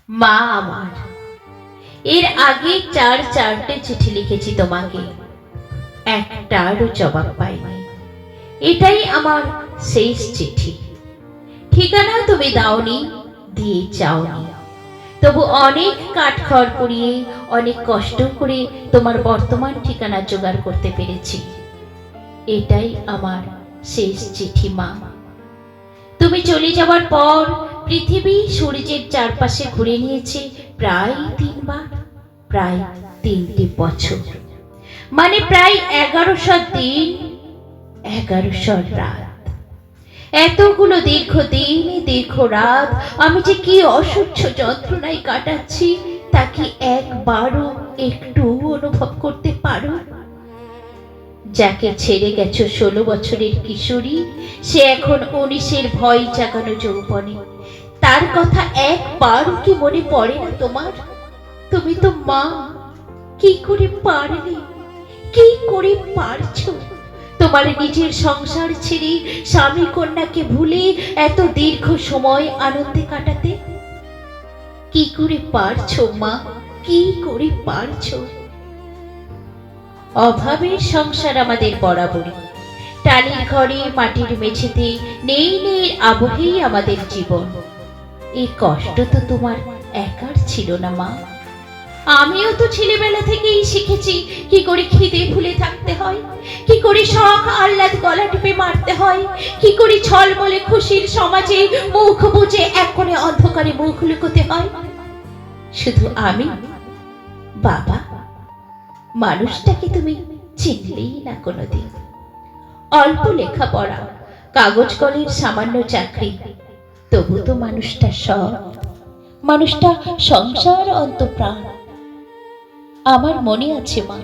মা আমার, এর আগে চারটে চিঠি লিখেছি তোমাকে, একটারও জবাব পাইনি। এটাই আমার শেষ চিঠি। ঠিকানা তুমি দাওনি, দিয়ে যাওনি, তবু অনেক কাঠখড় পুড়িয়ে অনেক কষ্ট করে তোমার বর্তমান ঠিকানা জোগাড় করতে পেরেছি। এটাই আমার শেষ চিঠি মা। তুমি চলে যাওয়ার পর পৃথিবী সূর্যের চারপাশে ঘুরে নিয়েছে প্রায় 3 বার, প্রায় 3টে বছর, মানে প্রায় 1100 দিন, 1100 রাত। এতগুলো দীর্ঘ দিন, দীর্ঘ রাত আমি যে কি অসহ্য যন্ত্রণায় কাটাচ্ছি তা কি একবারও একটু অনুভব করতে পারো? যাকে ছেড়ে গেছো 16 বছরের কিশোরী, সে এখন 19-এর ভয় জাগানো যৌবনে, তার কথা একবারও কি মনে পড়ে না তোমার? তুমি তো মা, কি করে পারলে, কি করে পারছো তোমার নিজের সংসার ছেড়ে স্বামী কন্যাকে ভুলে এত দীর্ঘ সময় আনন্দে কাটাতে? কি করে পারছো মা, কি করে পারছো? অভাবের সংসার আমাদের বরাবরই, টালির ঘরে মাটির মেঝেতে নেই নেই আবহেই আমাদের জীবন। এই কষ্ট তো তোমার একার ছিল না মা, আমিও তো ছেলেবেলা থেকেই শিখেছি কি করে খিদে ভুলে থাকতে হয়, কি করে শখ আহ্লাদ গলা টিপে মারতে হয়, কি করে ছলবলে খুশির সমাজে মুখ বুজে এক কোণে অন্ধকারে মুখ লুকোতে হয়। শুধু আমি, বাবা মানুষটাকে তুমি চিনলেই না কোনোদিন। অল্প লেখাপড়া, কাগজ কলের সামান্য চাকরি, তবু তো মানুষটা সব, মানুষটা সংসার অন্তঃপ্রাণ। আমার মনে আছে মা,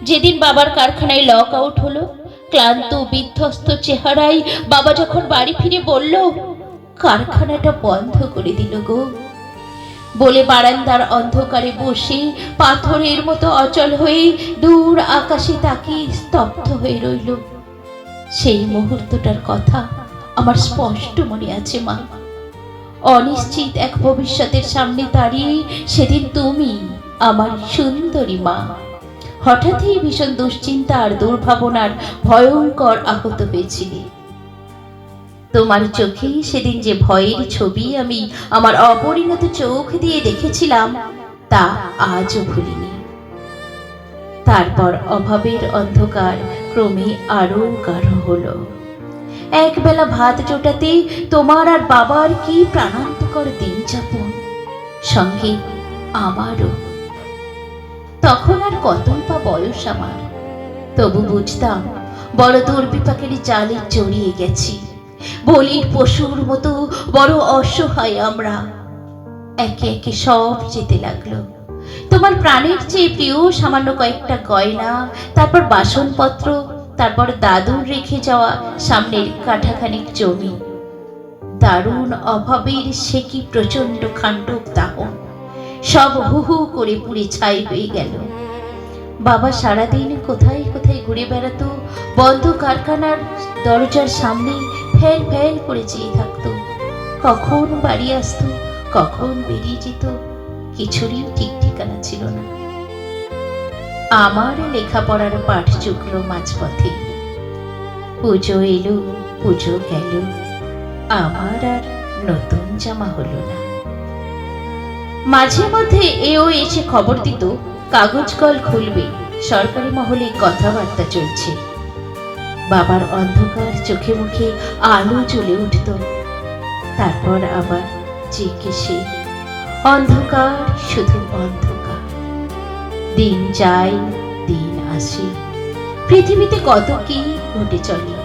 যেদিন বাবার কারখানায় লক আউট হলো, ক্লান্ত বিধ্বস্ত চেহারায় বাবা যখন বাড়ি ফিরে বলল, কারখানাটা বন্ধ করে দিল গো, বলে বারান্দার অন্ধকারে বসে পাথরের মতো অচল হয়ে দূর আকাশে তাকিয়ে স্তব্ধ হয়ে রইল। সেই মুহূর্তটার কথা আমার স্পষ্ট মনে আছে মা। অনিশ্চিত এক ভবিষ্যতের সামনে দাঁড়িয়ে সেদিন তুমি, আমার সুন্দরী মা, হঠাৎই ভীষণ দুশ্চিন্তা আর দুর্ভাবনার ভয়ঙ্কর আহত হয়েছিলে। তোমার চোখে সেদিন যে ভয়ের ছবি আমি আমার অপরিণত চোখ দিয়ে দেখেছিলাম তা আজও ভুলিনি। তারপর অভাবের অন্ধকার ক্রমে আরো গাঢ় হলো। একবেলা ভাত জোটাতে তোমার আর বাবার কি প্রাণান্তকর দিন যাপন, সঙ্গে আমারও। তখন আর কতই বা বয়স আমার, তবু বুঝতাম বড় দুর্বিপাকের জালে জড়িয়ে গেছি, বলির পশুর মতো বড় অসহায় আমরা। একে একে সব যেতে লাগলো, তোমার প্রাণের চেয়ে প্রিয় সামান্য কয়েকটা গয়না, তারপর বাসনপত্র, তারপর দাদুর রেখে যাওয়া সামনের কাঠাখানিক জমি। দারুণ অভাবের সে কি প্রচন্ড খান্ডব দাহন, সব হু হু করে পুড়ে ছাই হয়ে গেল। বাবা সারাদিন কোথায় কোথায় ঘুরে বেড়াতো, বন্ধ কারখানার দরজার সামনে ফ্যাল ফ্যাল করে চেয়ে থাকতো। কখন বাড়ি আসতো, কখন বেরিয়ে যেত, কিছুরই ঠিক ঠিকানা ছিল না। আমার লেখাপড়ার পাঠ চুকলো মাঝপথে। পুজো এলো, পুজো গেল, আমার আর নতুন জামা হলো না। মাঝে মধ্যে এও এসে খবর দিত কাগজ কল খুলবে, সরকারি মহলে কথাবার্তা চলছে। বাবার অন্ধকার চোখে মুখে আলো জ্বলে উঠত। তারপর আবার যে কে সে অন্ধকার, শুধু অন্ধকার। দিন যায়, দিন আসে, পৃথিবীতে কত কি ঘটে চলে,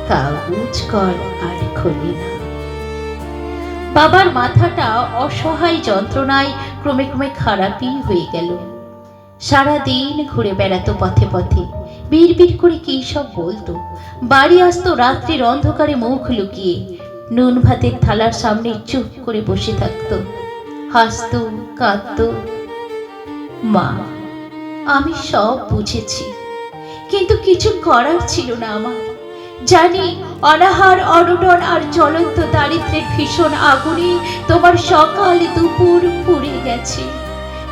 কাগজ কল আর খোলে না। বাবার মাথাটা অসহায় যন্ত্রণায় ক্রমে ক্রমে খারাপই হয়ে গেল। সারাদিন ঘুরে বেড়াতো পথে পথে, বিড়বিড় করে কি সব বলতো। বাড়ি আসতো রাত্রির অন্ধকারে মুখ লুকিয়ে, নুন ভাতের থালার সামনে চুপ করে বসে থাকতো, হাসতো, কাঁদতো। মা, আমি সব বুঝেছি, কিন্তু কিছু করার ছিল না আমার। জানি অনাহার অনটন আর জ্বলন্ত দারিদ্র্যের ভীষণ আগুনে তোমার সকাল দুপুর পুড়ে গেছে।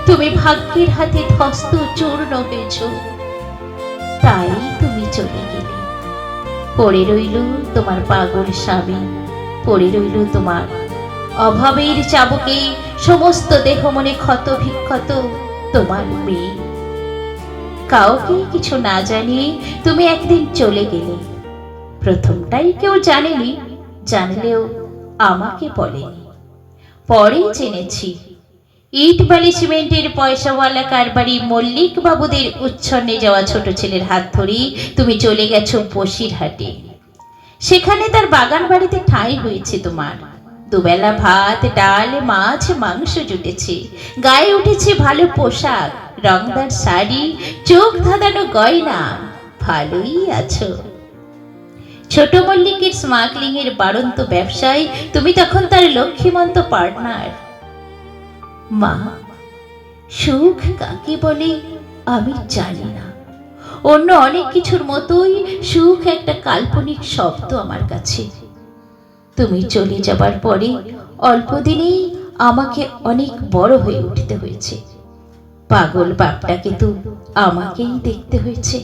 তুমি ভাগ্যের হাতে ধ্বস্ত চূর্ণ হয়েছ, তাই তুমি চলে গেলে। পড়ে রইল তোমার পাগল স্বামী, পড়ে রইল তোমার অভাবের চাবুকে সমস্ত দেহ মনে ক্ষত বিক্ষত তোমার মেয়ে। কাউকে কিছু না জানিয়ে তুমি একদিন চলে গেলে। প্রথমটাই কেউ জানেনি, জানলেও আমাকে বলেনি, পরে জেনেছি। ইট বালি সিমেন্টের পয়সাওয়ালা কারবারি মল্লিক বাবুদের উচ্ছন্নে যাওয়া ছোট ছেলের হাত ধরেই তুমি চলে গেছো বসিরহাটে। সেখানে তার বাগান বাড়িতে ঠাঁই হয়েছে তোমার। দুবেলা ভাত ডাল মাছ মাংস জুটেছে, গায়ে উঠেছে ভালো পোশাক, রংদার শাড়ি, চোখ ধাঁধানো গয়না। ভালোই আছো। ছোট মল্লিকের স্মাগলিং এর বাড়ন্ত ব্যবসায় তুমি তখন তার লক্ষ্মীমন্ত পার্টনার। মা, সুখ কাকে বলে আমি জানি না। অন্য অনেক কিছুর মতোই সুখ একটা কাল্পনিক শব্দ আমার কাছে। তুমি চলে যাবার পরে অল্প দিনেই আমাকে অনেক বড় হয়ে উঠতে হয়েছে। পাগল বাপটাকে তো আমাকেই দেখতে হয়েছে।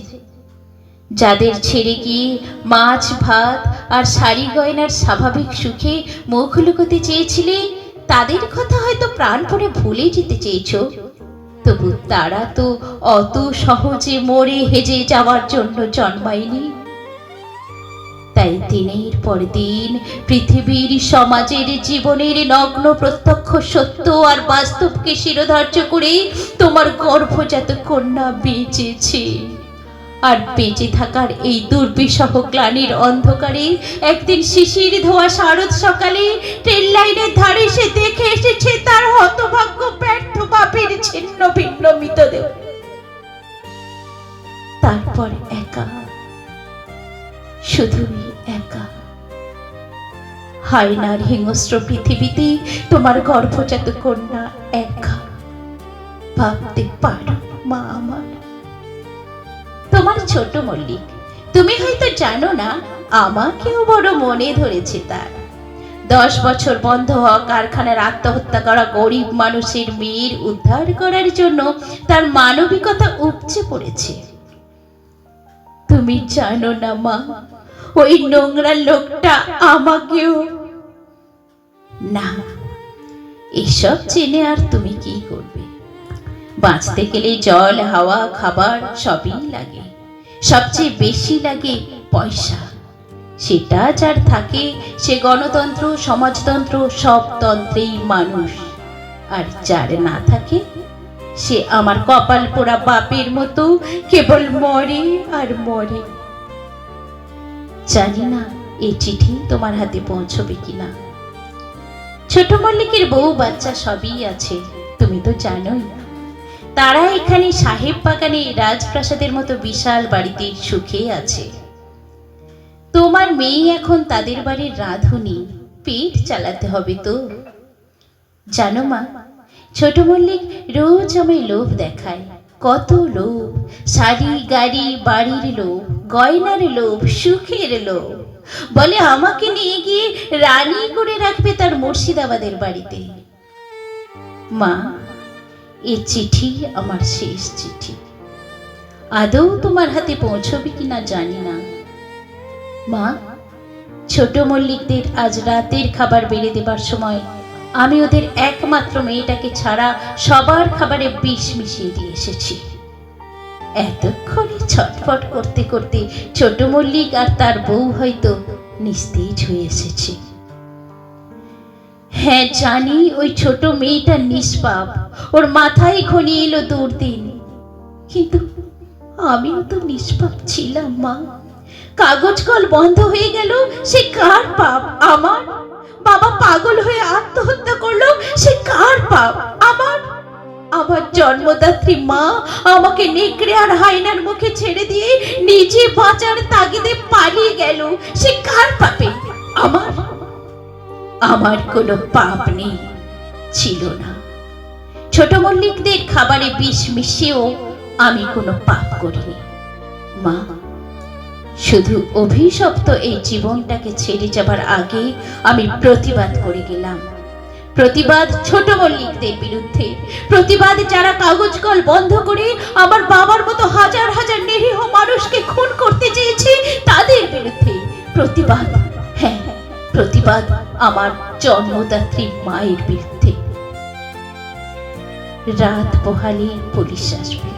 যাদের ছেড়ে গিয়ে মাছ ভাত আর শাড়ি গয়নার স্বাভাবিক সুখে মুখ লুকোতে চেয়েছিলে, তাদের কথা হয়তো প্রাণপণে ভুলে যেতে চেয়েছ, তবু তারা তো অত সহজে মরে হেজে যাওয়ার জন্য জন্মায়নি। তাই দিনের পর দিন পৃথিবীর সমাজের জীবনের নগ্ন প্রত্যক্ষ সত্য আর বাস্তবকে শিরোধার্য করে তোমার গর্ভজাত কন্যা বেঁচেছে। আর বেঁচে থাকার এই দুর্বিষহ গ্লানির অন্ধকারে একদিন শিশির ধোয়া শারদ সকালে ট্রেন লাইনের ধারে সে দেখে এসেছে তার হতভাগ্য ব্যর্থ বাপের ছিন্ন ভিন্ন মৃতদেহ। তারপর একা, শুধুই একা। হায়নার হিংস্র পৃথিবীতে তোমার গর্ভজাত কন্যা একা। ভাবতে পারো মা আমার। তোমার ছোট মল্লিক, তুমি হয়তো জানো না, আমাকেও বড় মনে ধরেছে তার। 10 বছর বন্ধ হওয়া কারখানার আত্মহত্যা করা গরিব মানুষের মেয়ের উদ্ধার করার জন্য তার মানবিকতা উপচে পড়েছে। তুমি জানো না মা, ওই নোংরা লোকটা আমাকেও। না, এসব জেনে আর তুমি কি করবে? বাঁচতে গেলে জল হাওয়া খাবার সবই লাগে, সবচেয়ে বেশি লাগে পয়সা। সেটা যার থাকে সে গণতন্ত্র সমাজতন্ত্র সব তন্ত্রেই মানুষ, আর যার না থাকে সে আমার কপাল পোড়া বাপের মতো কেবল মরে আর মরে। জানি না এই চিঠি তোমার হাতে পৌঁছবে কিনা। ছোট মল্লিকের বউ বাচ্চা সবই আছে, তুমি তো জানোই। তারা এখানে সাহেব বাগানে রাজপ্রাসাদের মতো বিশাল বাড়িতে সুখে আছে। তোমার মেয়ে এখন তাদের বাড়ির রাঁধুনি, পেট চালাতে হবে তো। জানো মা, ছোট মল্লিক রোজ আমায় লোভ দেখায়, কত লোভ। শাড়ি গাড়ি বাড়ির লোভ, গয়নার লোভ, সুখের লোভ। বলে আমাকে নিয়ে গিয়ে রানী করে রাখবে তার মুর্শিদাবাদের বাড়িতে। মা, এ চিঠি আমার শেষ চিঠি। আদৌ তোমার হাতে পৌঁছবে কিনা জানি না। মা, ছোট মল্লিকদের আজ রাতের খাবার বেড়ে দেবার সময় আমি ওদের একমাত্র মেয়েটাকে ছাড়া সবার খাবারে বিষ মিশিয়ে দিয়ে এসেছি। এতক্ষণে ছটফট করতে করতে ছোট মল্লিক আর তার বউ হয়তো নিস্তেজ হয়ে এসেছে। হ্যাঁ জানি, ওই ছোট মেয়েটা নিষ্পাপ, ওর মাথায় ঘনিয়ে এলো দুর্দিন। কিন্তু আমিও তো নিষ্পাপ ছিলাম মা। কাগজ কল বন্ধ হয়ে গেল, সে কার পাপ? আমার। বাবা পাগল হয়ে আত্মহত্যা করলো, সে কার পাপ? আমার। আমার জন্মদাত্রী মা আমাকে নেকড়ে আর হায়নার মুখে ছেড়ে দিয়ে নিজে বাঁচার তাগিদে পালিয়ে গেল, সে কার পাপে? আমার। আমার কোনো পাপ নেই, ছিল না। ছোট মল্লিকদের খাবারে বিষ মিশিয়েও আমি কোনো পাপ করিনি। মা, শুধু অভিশপ্ত এই জীবনটাকে ছেড়ে যাবার আগে আমি প্রতিবাদ করে গেলাম। প্রতিবাদ ছোট মল্লিকদের বিরুদ্ধে, প্রতিবাদ যারা কাগজ কল বন্ধ করে আমার বাবার মতো হাজার হাজার নিরীহ মানুষকে খুন করতে চেয়েছে তাদের বিরুদ্ধে। প্রতিবাদ, হ্যাঁ প্রতিবাদ আমার জন্মদাত্রী মায়ের বিরুদ্ধে। রাত পোহালে পুলিশ আসবে,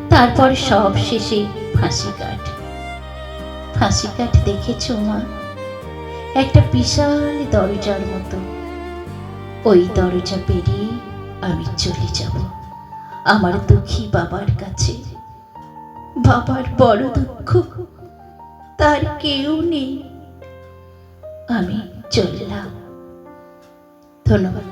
তারপর সব শেষে ফাঁসি কাঠ। ফাঁসি কাঠ দেখেছ মা? একটা বিশাল দরজার মতো। ওই দরজা পেরিয়ে আমি চলে যাব আমার দুঃখী বাবার কাছে। বাবার বড় দুঃখ, তার কেউ নেই। আমি চললাম। ধন্যবাদ।